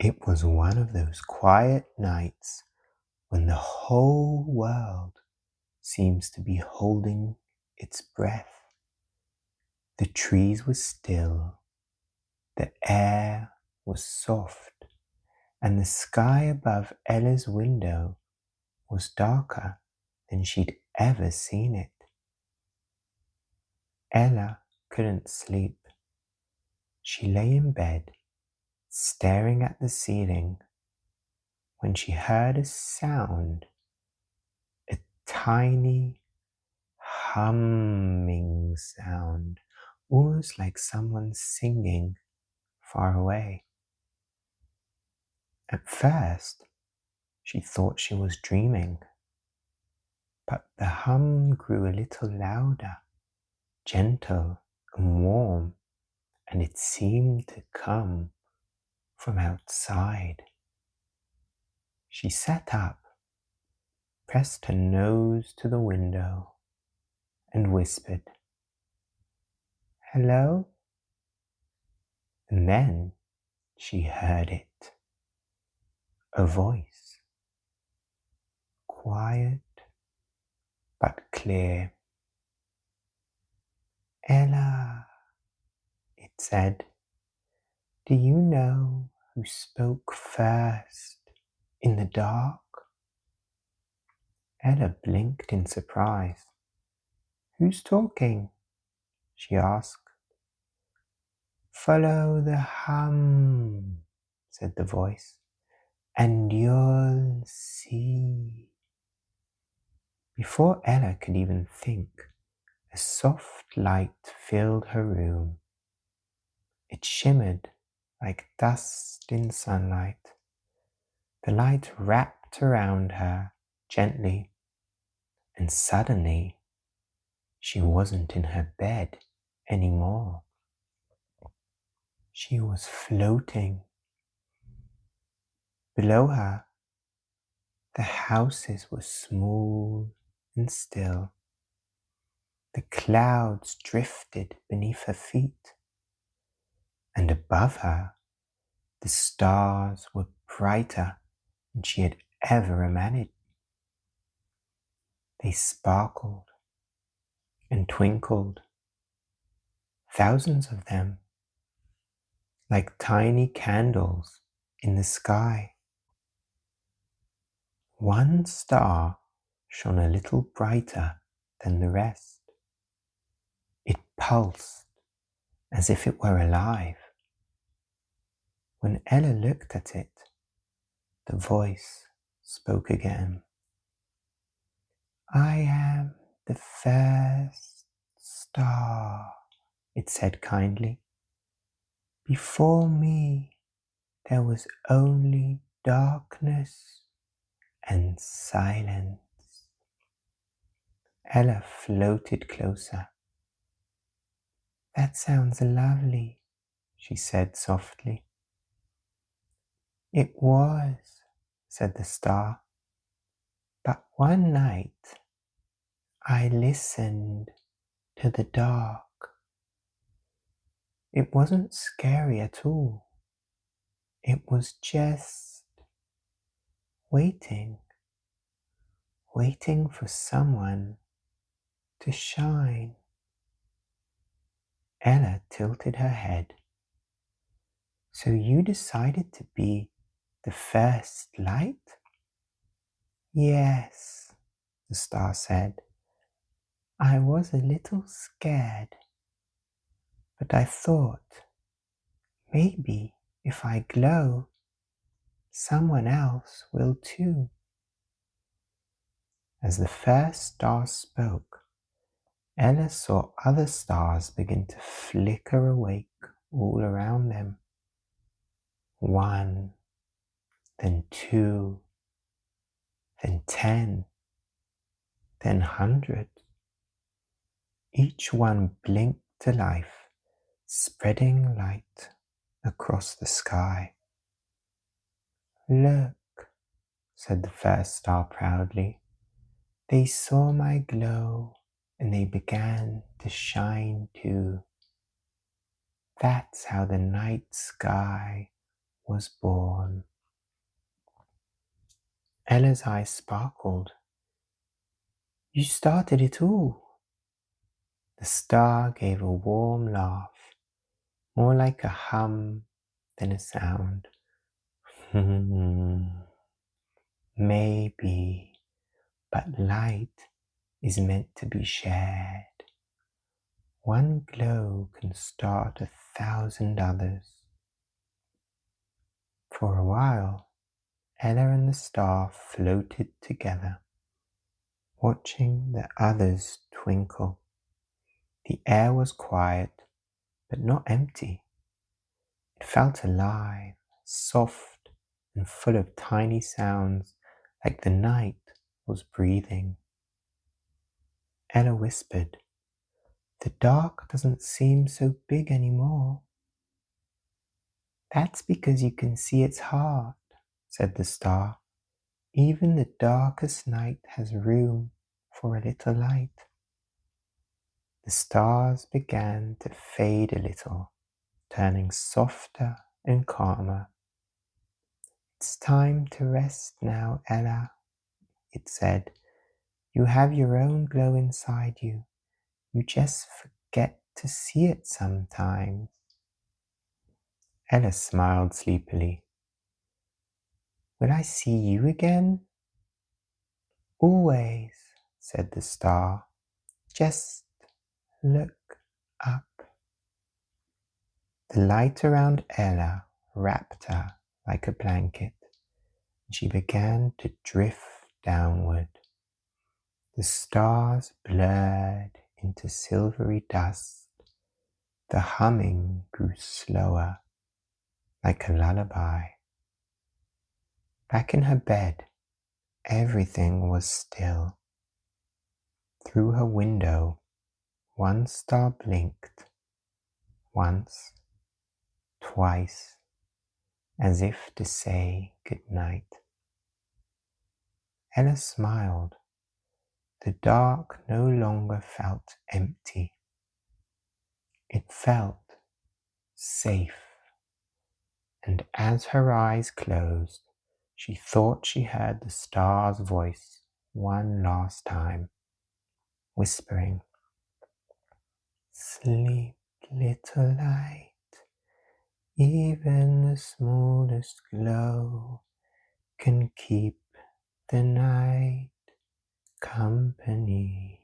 It was one of those quiet nights when the whole world seems to be holding its breath. The trees were still, the air was soft, and the sky above Ella's window was darker than she'd ever seen it. Ella couldn't sleep. She lay in bed, staring at the ceiling, when she heard a sound, a tiny humming sound, almost like someone singing far away. At first, she thought she was dreaming, but the hum grew a little louder, gentle and warm, and it seemed to come from outside. She sat up, pressed her nose to the window, and whispered, "Hello?" And then she heard it. A voice, quiet but clear. "Ella," it said, "do you know who spoke first in the dark?" Ella blinked in surprise. "Who's talking?" she asked. "Follow the hum," said the voice, "and you'll see." Before Ella could even think, a soft light filled her room. It shimmered like dust in sunlight. The light wrapped around her gently, and suddenly she wasn't in her bed anymore. She was floating. Below her, the houses were smooth and still. The clouds drifted beneath her feet, and above her, the stars were brighter than she had ever imagined. They sparkled and twinkled, thousands of them, like tiny candles in the sky. One star shone a little brighter than the rest. It pulsed as if it were alive. When Ella looked at it, the voice spoke again. "I am the first star," it said kindly. "Before me there was only darkness and silence." Ella floated closer. "That sounds lovely," she said softly. "It was," said the star. "But one night I listened to the dark. It wasn't scary at all. It was just waiting for someone to shine." Ella tilted her head. "So you decided to be the first light?" "Yes," the star said. "I was a little scared, but I thought maybe if I glow, someone else will too." As the first star spoke, Ella saw other stars begin to flicker awake all around them. One, then two, then 10, then hundreds. Each one blinked to life, spreading light across the sky. "Look," said the first star proudly. "They saw my glow and they began to shine too. That's how the night sky was born. Ella's eyes sparkled. You started it all. The star gave a warm laugh, more like a hum than a sound. Maybe, but light is meant to be shared. One glow can start 1,000 others. For a while, Ella and the star floated together, watching the others twinkle. The air was quiet, but not empty. It felt alive, soft, and full of tiny sounds, like the night was breathing. Ella whispered, "The dark doesn't seem so big anymore." "That's because you can see its heart," said the star. "Even the darkest night has room for a little light." The stars began to fade a little, turning softer and calmer. "It's time to rest now, Ella," it said. "You have your own glow inside you. You just forget to see it sometimes." Ella smiled sleepily. "Will I see you again?" "Always," said the star. "Just look up." The light around Ella wrapped her like a blanket, and she began to drift downward. The stars blurred into silvery dust. The humming grew slower, like a lullaby. Back in her bed, everything was still. Through her window, one star blinked, once, twice, as if to say good night. Ella smiled. The dark no longer felt empty. It felt safe. And as her eyes closed, she thought she heard the star's voice one last time, whispering, "Sleep, little light, even the smallest glow can keep the night company."